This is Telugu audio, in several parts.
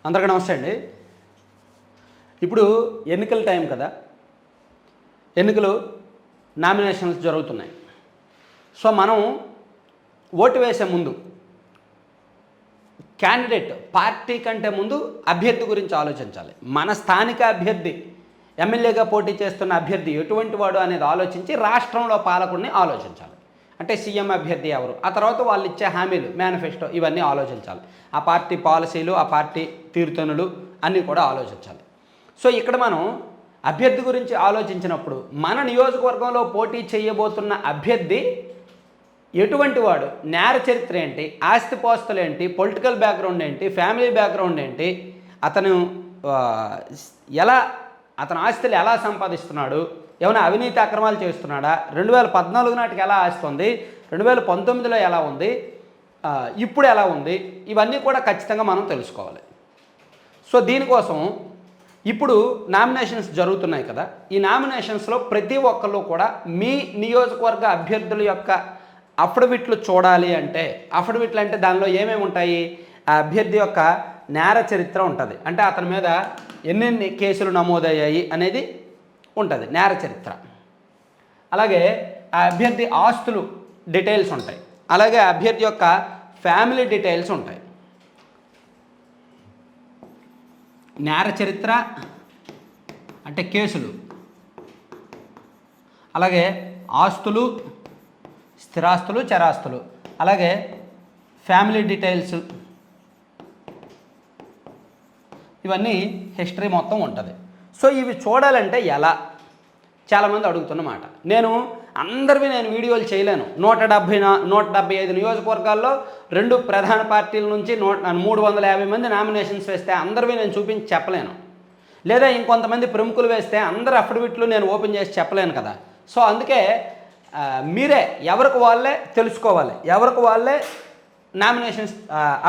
అందరికీ నమస్తే అండి. ఇప్పుడు ఎన్నికల టైం కదా, ఎన్నికలు నామినేషన్స్ జరుగుతున్నాయి. సో మనం ఓటు వేసే ముందు క్యాండిడేట్ పార్టీ కంటే ముందు అభ్యర్థి గురించి ఆలోచించాలి. మన స్థానిక అభ్యర్థి, ఎమ్మెల్యేగా పోటీ చేస్తున్న అభ్యర్థి ఎటువంటి వాడు అనేది ఆలోచించి రాష్ట్రంలో పాలకుడిని ఆలోచించాలి. అంటే సీఎం అభ్యర్థి ఎవరు, ఆ తర్వాత వాళ్ళు ఇచ్చే హామీలు, మేనిఫెస్టో ఇవన్నీ ఆలోచించాలి. ఆ పార్టీ పాలసీలు, ఆ పార్టీ తీరుతెన్నులు అన్నీ కూడా ఆలోచించాలి. సో ఇక్కడ మనం అభ్యర్థి గురించి ఆలోచించినప్పుడు మన నియోజకవర్గంలో పోటీ చేయబోతున్న అభ్యర్థి ఎటువంటి వాడు, నేర చరిత్ర ఏంటి, ఆస్తిపాస్తులు ఏంటి, పొలిటికల్ బ్యాక్గ్రౌండ్ ఏంటి, ఫ్యామిలీ బ్యాక్గ్రౌండ్ ఏంటి, అతను అతని ఆస్తులు ఎలా సంపాదిస్తున్నాడు, ఏమైనా అవినీతి అక్రమాలు చేస్తున్నాడా, 2014 నాటికి ఎలా ఆస్తి ఉంది, 2019లో ఎలా ఉంది, ఇప్పుడు ఎలా ఉంది, ఇవన్నీ కూడా ఖచ్చితంగా మనం తెలుసుకోవాలి. సో దీనికోసం ఇప్పుడు నామినేషన్స్ జరుగుతున్నాయి కదా, ఈ నామినేషన్స్లో ప్రతి ఒక్కళ్ళు కూడా మీ నియోజకవర్గ అభ్యర్థుల యొక్క అఫిడవిట్లు చూడాలి. అంటే అఫిడవిట్లు అంటే దానిలో ఏమేమి ఉంటాయి, ఆ అభ్యర్థి యొక్క నేర చరిత్ర ఉంటుంది. అంటే అతని మీద ఎన్నెన్ని కేసులు నమోదయ్యాయి అనేది ఉంటుంది, నేర చరిత్ర. అలాగే ఆ అభ్యర్థి ఆస్తులు డీటెయిల్స్ ఉంటాయి. అలాగే అభ్యర్థి యొక్క ఫ్యామిలీ డీటెయిల్స్ ఉంటాయి. నేర చరిత్ర అంటే కేసులు, అలాగే ఆస్తులు, స్థిరాస్తులు, చరాస్తులు, అలాగే ఫ్యామిలీ డీటెయిల్స్, ఇవన్నీ హిస్టరీ మొత్తం ఉంటుంది. సో ఇవి చూడాలంటే ఎలా, చాలామంది అడుగుతున్నమాట. నేను వీడియోలు చేయలేను. 175 నియోజకవర్గాల్లో 2 ప్రధాన పార్టీల నుంచి 350 మంది నామినేషన్స్ వేస్తే అందరివి నేను చూపించి చెప్పలేను. లేదా ఇంకొంతమంది ప్రముఖులు వేస్తే అందరు అఫిడవిట్లు నేను ఓపెన్ చేసి చెప్పలేను కదా. సో అందుకే మీరే ఎవరికి వాళ్ళే తెలుసుకోవాలి, ఎవరికి వాళ్ళే నామినేషన్స్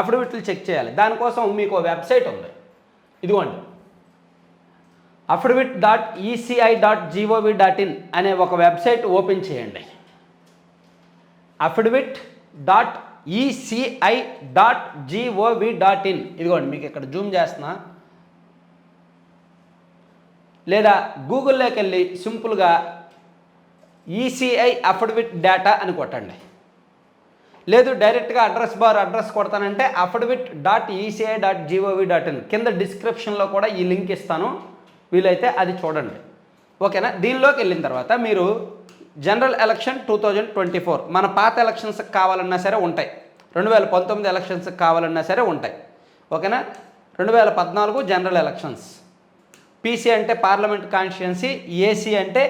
అఫిడవిట్లు చెక్ చేయాలి. దానికోసం మీకు వెబ్సైట్ ఉంది, ఇదిగోండి, affidavit.eci.gov.in అనే ఒక వెబ్సైట్ ఓపెన్ చేయండి. affidavit.eci.gov.in, ఇదిగోండి మీకు ఇక్కడ జూమ్ చేస్తున్నా. లేదా గూగుల్లోకి వెళ్ళి సింపుల్గా ఈసీఐ అఫిడవిట్ డేటా అని కొట్టండి. లేదు డైరెక్ట్గా అడ్రస్ కొడతానంటే affidavit.eci.gov.in, కింద డిస్క్రిప్షన్లో కూడా ఈ లింక్ ఇస్తాను, వీలైతే అది చూడండి. ఓకేనా. దీనిలోకి వెళ్ళిన తర్వాత మీరు జనరల్ ఎలక్షన్ 2024 మన పాత ఎలక్షన్స్కి కావాలన్నా సరే ఉంటాయి, 2019 ఎలక్షన్స్కి కావాలన్నా సరే ఉంటాయి. ఓకేనా. 2014 జనరల్ ఎలక్షన్స్, పీసీ అంటే పార్లమెంట్ కాన్స్టిట్యుయెన్సీ, ఏసీ అంటే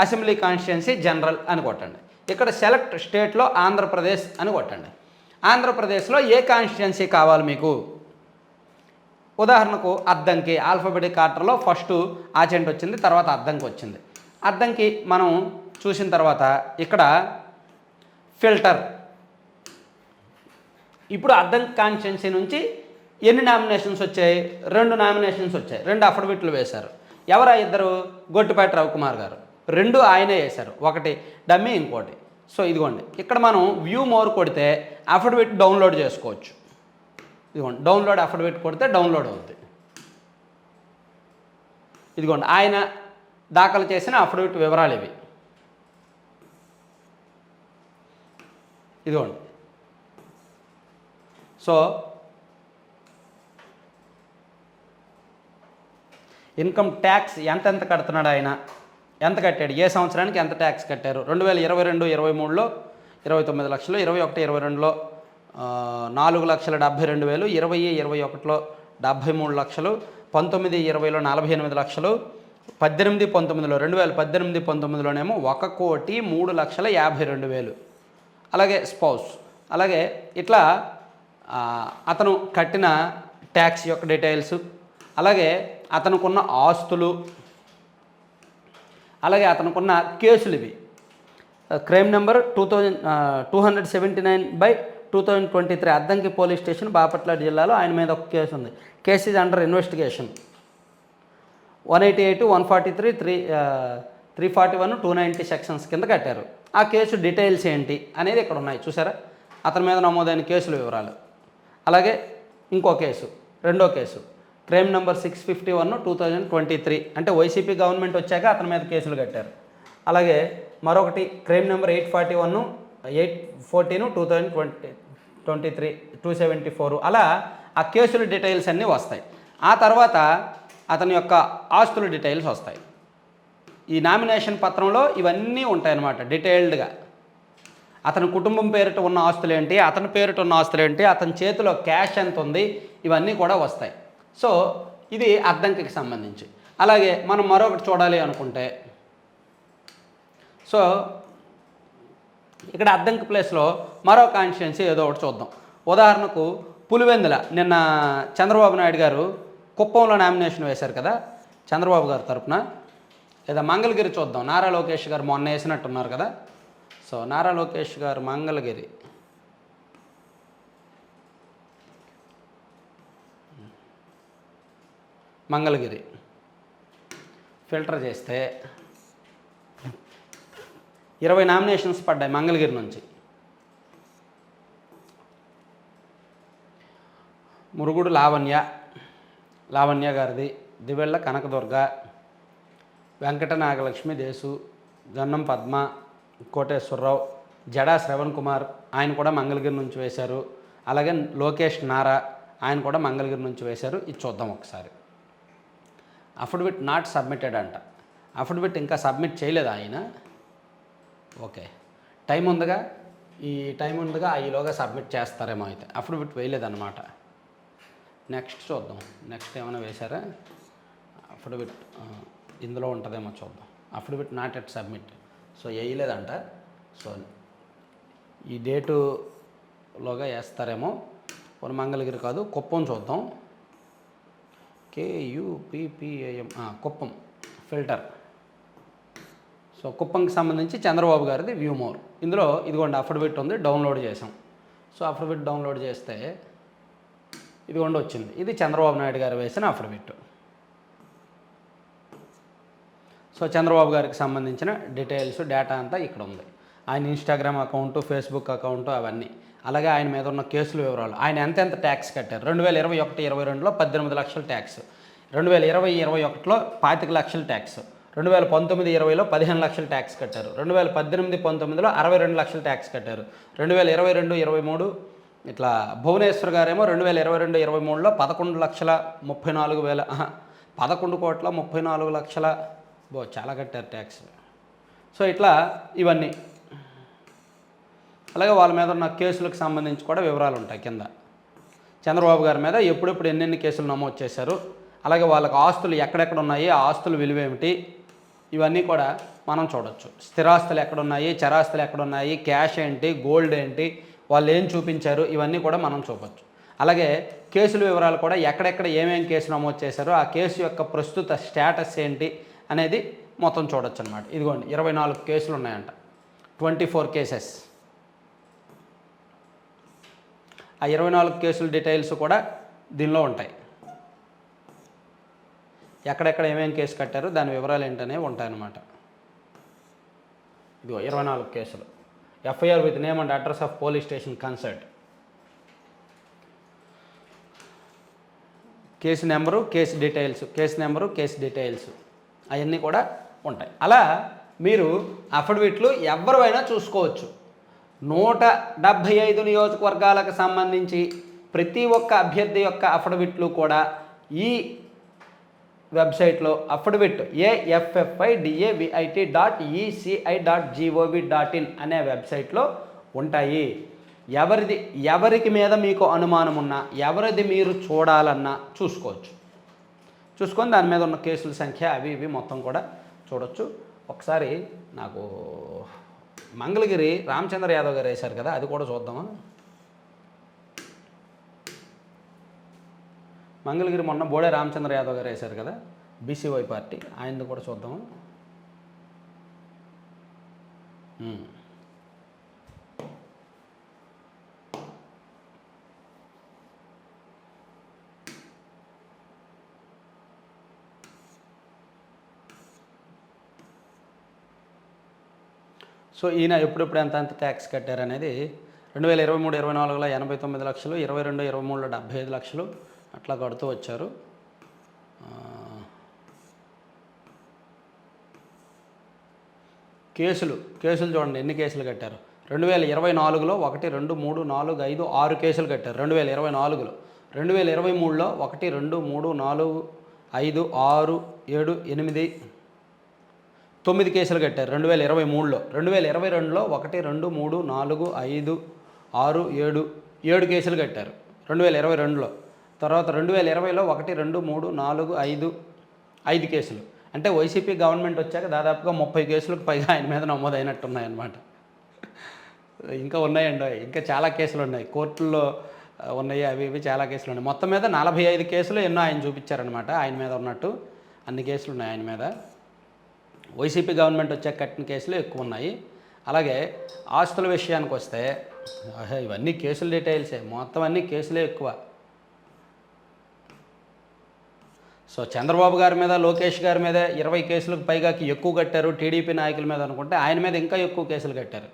అసెంబ్లీ కాన్స్టిట్యుయెన్సీ జనరల్ అని కొట్టండి. ఇక్కడ సెలెక్ట్ స్టేట్లో ఆంధ్రప్రదేశ్ అని కొట్టండి. ఆంధ్రప్రదేశ్లో ఏ కాన్స్టిట్యుయెన్సీ కావాలి మీకు, ఉదాహరణకు అద్దంకి, ఆల్ఫాబెటిక్ ఆర్డర్లో ఫస్ట్ ఆచెంట్ వచ్చింది, తర్వాత అద్దంకి వచ్చింది. అద్దంకి మనం చూసిన తర్వాత ఇక్కడ ఫిల్టర్, ఇప్పుడు అద్దంకి కాన్స్టిట్యుయెన్సీ నుంచి ఎన్ని నామినేషన్స్ వచ్చాయి, 2 నామినేషన్స్ వచ్చాయి, 2 అఫిడవిట్లు వేశారు. ఎవరా ఇద్దరు, గొట్టిపాటి రవికుమార్ గారు, 2 ఆయనే వేశారు, ఒకటి డమ్మీ ఇంకోటి. సో ఇదిగోండి ఇక్కడ మనం వ్యూ మోర్ కొడితే అఫిడవిట్ డౌన్లోడ్ చేసుకోవచ్చు. ఇదిగోండి డౌన్లోడ్ అఫిడవిట్ కొడితే డౌన్లోడ్ అవుతుంది. ఇదిగోండి ఆయన దాఖలు చేసిన అఫిడవిట్ వివరాలు ఇవి. ఇదిగోండి. సో ఇన్కమ్ ట్యాక్స్ ఎంత కడుతున్నాడు ఆయన, ఎంత కట్టాడు, ఏ సంవత్సరానికి ఎంత ట్యాక్స్ కట్టారు, 2022-23లో 29 లక్షలు, 21-22లో 4,72,000, 20-21లో 73 లక్షలు, 19-20లో 48 లక్షలు, 18-19లో 2018-19లోనేమో 1,03,52,000. అలాగే స్పౌస్, అలాగే ఇట్లా అతను కట్టిన ట్యాక్స్ యొక్క డీటెయిల్స్, అలాగే అతనుకున్న ఆస్తులు, అలాగే అతనుకున్న కేసులు ఇవి. Crime number 279/2023 Addanki police station, Bapatla జిల్లాలో ఆయన మీద ఒక కేసు ఉంది. Case is under investigation. 188, 143, 341, 290 sections కింద కట్టారు. ఆ కేసు డీటెయిల్స్ ఏంటి అనేది ఇక్కడ ఉన్నాయి చూసారా, అతని మీద నమోదైన కేసుల వివరాలు. అలాగే ఇంకో కేసు రెండో కేసు క్రైమ్ నెంబర్ 651 2023, అంటే వైసీపీ గవర్నమెంట్ వచ్చాక అతని మీద కేసులు కట్టారు. అలాగే మరొకటి క్రైమ్ నెంబర్ 814 2023 274, అలా ఆ కేసుల డీటెయిల్స్ అన్నీ వస్తాయి. ఆ తర్వాత అతని యొక్క ఆస్తుల డీటెయిల్స్ వస్తాయి. ఈ నామినేషన్ పత్రంలో ఇవన్నీ ఉంటాయన్నమాట డీటెయిల్డ్గా. అతని కుటుంబం పేరిట ఉన్న ఆస్తులు ఏంటి, అతని పేరిట ఉన్న ఆస్తులు ఏంటి, అతని చేతిలో క్యాష్ ఎంత ఉంది, ఇవన్నీ కూడా వస్తాయి. సో ఇది అద్దంకికి సంబంధించి. అలాగే మనం మరొకటి చూడాలి అనుకుంటే, సో ఇక్కడ అద్దంకి ప్లేస్లో మరో కాన్స్టిట్యున్సీ ఏదో ఒకటి చూద్దాం. ఉదాహరణకు పులివెందుల, నిన్న చంద్రబాబు నాయుడు గారు కుప్పంలో నామినేషన్ వేశారు కదా చంద్రబాబు గారి తరపున. లేదా మంగళగిరి చూద్దాం, నారా లోకేష్ గారు మొన్న వేసినట్టున్నారు కదా. సో నారా లోకేష్ గారు మంగళగిరి ఫిల్టర్ చేస్తే 20 నామినేషన్స్ పడ్డాయి మంగళగిరి నుంచి. మురుగుడు లావణ్య గారిది, దివెళ్ళ కనకదుర్గ, వెంకట నాగలక్ష్మి దేశు, జన్నం పద్మ, కోటేశ్వరరావు, జడా శ్రవణ్ కుమార్, ఆయన కూడా మంగళగిరి నుంచి వేశారు. అలాగే లోకేష్ నారా, ఆయన కూడా మంగళగిరి నుంచి వేశారు. ఇది చూద్దాం ఒకసారి. అఫిడవిట్ నాట్ సబ్మిటెడ్ అంట. అఫిడవిట్ ఇంకా సబ్మిట్ చేయలేదు ఆయన. ఓకే, టైం ఉందిగా, ఈలోగా సబ్మిట్ చేస్తారేమో. అయితే అఫిడవిట్ వేయలేదన్నమాట. నెక్స్ట్ చూద్దాం, నెక్స్ట్ ఏమైనా వేశారా. అఫిడవిట్ ఇందులో ఉంటుందేమో చూద్దాం. Affidavit not yet submit. So వేయలేదంట. సో ఈ డేటులోగా వేస్తారేమో. మంగళగిరి కాదు, కుప్పం చూద్దాం. KUPPAM, Kuppam filter. సో కుప్పంకి సంబంధించి చంద్రబాబు గారిది వ్యూ మోర్. ఇందులో ఇదిగోండి అఫిడవిట్ ఉంది, డౌన్లోడ్ చేసాం. సో అఫిడవిట్ డౌన్లోడ్ చేస్తే ఇదిగోండి వచ్చింది. ఇది చంద్రబాబు నాయుడు గారు వేసిన అఫిడవిట్. సో చంద్రబాబు గారికి సంబంధించిన డీటెయిల్స్, డేటా అంతా ఇక్కడ ఉంది. ఆయన ఇన్స్టాగ్రామ్ అకౌంటు, ఫేస్బుక్ అకౌంటు అవన్నీ. అలాగే ఆయన మీద ఉన్న కేసుల వివరాలు, ఆయన ఎంత ట్యాక్స్ కట్టారు. 2021-22లో 18 లక్షల ట్యాక్స్, 2020-21లో 25 లక్షల ట్యాక్స్, 2019-20లో 15 లక్షల ట్యాక్స్ కట్టారు, 2018-19లో 62 లక్షల ట్యాక్స్ కట్టారు, 2022-23 ఇట్లా భువనేశ్వర్ గారేమో 2022-23లో 11,34,000 చాలా కట్టారు ట్యాక్స్. సో ఇట్లా ఇవన్నీ. అలాగే వాళ్ళ మీద ఉన్న కేసులకు సంబంధించి కూడా వివరాలు ఉంటాయి కింద. చంద్రబాబు గారి మీద ఎప్పుడెప్పుడు ఎన్నెన్ని కేసులు నమోదు చేశారు, అలాగే వాళ్ళకి ఆస్తులు ఎక్కడెక్కడ ఉన్నాయి, ఆ ఆస్తుల విలువ ఏమిటి, ఇవన్నీ కూడా మనం చూడొచ్చు. స్థిరాస్తులు ఎక్కడున్నాయి, చరాస్తులు ఎక్కడున్నాయి, క్యాష్ ఏంటి, గోల్డ్ ఏంటి, వాళ్ళు ఏం చూపించారు, ఇవన్నీ కూడా మనం చూపొచ్చు. అలాగే కేసుల వివరాలు కూడా ఎక్కడెక్కడ ఏమేమి కేసు నమోదు చేశారో ఆ కేసు యొక్క ప్రస్తుత స్టేటస్ ఏంటి అనేది మొత్తం చూడొచ్చు అనమాట. ఇదిగోండి 24 కేసులు ఉన్నాయంట, 24 కేసెస్. ఆ 24 కేసుల డీటెయిల్స్ కూడా దీనిలో ఉంటాయి. ఎక్కడెక్కడ ఏమేమి కేసు కట్టారో దాని వివరాలు ఏంటనేవి ఉంటాయన్నమాట. ఇదిగో 24 కేసులు. FIR with name and address of police station concerned. Case number, case details అవన్నీ కూడా ఉంటాయి. అలా మీరు అఫిడవిట్లు ఎవరైనా చూసుకోవచ్చు. 175 నియోజకవర్గాలకు సంబంధించి ప్రతి ఒక్క అభ్యర్థి యొక్క అఫిడవిట్లు కూడా ఈ వెబ్సైట్లో అఫిడవిట్ AFFIDAVIT.ECI.gov.in అనే వెబ్సైట్లో ఉంటాయి. ఎవరికి మీద మీకు అనుమానం ఉన్నా, ఎవరిది మీరు చూడాలన్నా చూసుకొని దాని మీద ఉన్న కేసుల సంఖ్య అవి ఇవి మొత్తం కూడా చూడొచ్చు. ఒకసారి నాకు మంగళగిరి రామచంద్ర యాదవ్ గారు వేశారు కదా, అది కూడా చూద్దామా. మంగళగిరి మొన్న బోడే రామచంద్ర యాదవ్ గారు వేశారు కదా, BCY పార్టీ, ఆయనది కూడా చూద్దాము. సో ఈయన ఎప్పుడెప్పుడు ఎంత ట్యాక్స్ కట్టారనేది 2023-24లో 89 లక్షలు, 22-23లో 75 లక్షలు, అట్లా కడుతూ వచ్చారు. కేసులు చూడండి ఎన్ని కేసులు కట్టారు. 2024లో 1 2 3 4 5 6 కేసులు కట్టారు 2024లో. 2023లో 1 2 3 4 5 6 7 8 9 కేసులు కట్టారు 2023లో. 2022లో 1 2 3 4 5 6 7 7 కేసులు కట్టారు 2022లో. తర్వాత 2020లో 1 2 3 4 5 5 కేసులు. అంటే వైసీపీ గవర్నమెంట్ వచ్చాక దాదాపుగా 30 కేసులకు పైగా ఆయన మీద నమోదైనట్టున్నాయన్నమాట. ఇంకా ఉన్నాయండి, ఇంకా చాలా కేసులు ఉన్నాయి కోర్టుల్లో ఉన్నాయి, అవి ఇవి చాలా కేసులు ఉన్నాయి. మొత్తం మీద 45 కేసులు ఎన్నో ఆయన చూపించారనమాట. ఆయన మీద ఉన్నట్టు అన్ని కేసులు ఉన్నాయి ఆయన మీద. వైసీపీ గవర్నమెంట్ వచ్చాక కట్టిన కేసులు ఎక్కువ ఉన్నాయి. అలాగే ఆస్తుల విషయానికి వస్తే ఇవన్నీ కేసుల డీటెయిల్సే, మొత్తం అన్ని కేసులే ఎక్కువ. సో చంద్రబాబు గారి మీద, లోకేష్ గారి మీద 20 కేసులకు పైగా ఎక్కువ కట్టారు టీడీపీ నాయకుల మీద అనుకుంటే, ఆయన మీద ఇంకా ఎక్కువ కేసులు కట్టారు.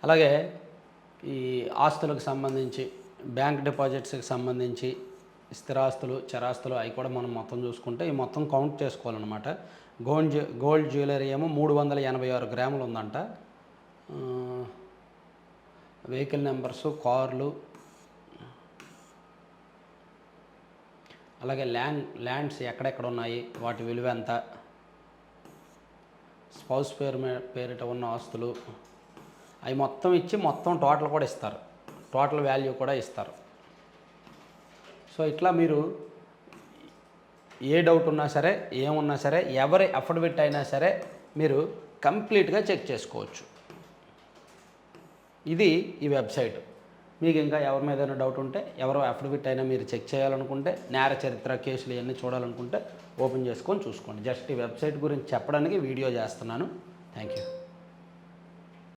అలాగే ఈ ఆస్తులకు సంబంధించి, బ్యాంక్ డిపాజిట్స్కి సంబంధించి స్థిరాస్తులు, చరాస్తులు అవి కూడా మనం మొత్తం చూసుకుంటే ఈ మొత్తం కౌంట్ చేసుకోవాలన్నమాట. గోల్డ్ జ్యువెలరీ ఏమో 386 గ్రాములు ఉందంట. వెహికల్ నెంబర్సు, కార్లు, అలాగే ల్యాండ్స్ ఎక్కడెక్కడ ఉన్నాయి, వాటి విలువ ఎంత, స్పౌస్ పేరిట ఉన్న ఆస్తులు అవి మొత్తం ఇచ్చి మొత్తం టోటల్ కూడా ఇస్తారు, టోటల్ వాల్యూ కూడా ఇస్తారు. సో ఇట్లా మీరు ఏ డౌట్ ఉన్నా సరే, ఏమున్నా సరే, ఎవరి అఫిడవిట్ అయినా సరే మీరు కంప్లీట్గా చెక్ చేసుకోవచ్చు. ఇది ఈ వెబ్సైట్. మీకు ఇంకా ఎవరి మీద డౌట్ ఉంటే, ఎవరో అఫిడవిట్ అయినా మీరు చెక్ చేయాలనుకుంటే, నేర చరిత్ర కేసులు ఇవన్నీ చూడాలనుకుంటే ఓపెన్ చేసుకొని చూసుకోండి. జస్ట్ ఈ వెబ్సైట్ గురించి చెప్పడానికి వీడియో చేస్తున్నాను. Thank you.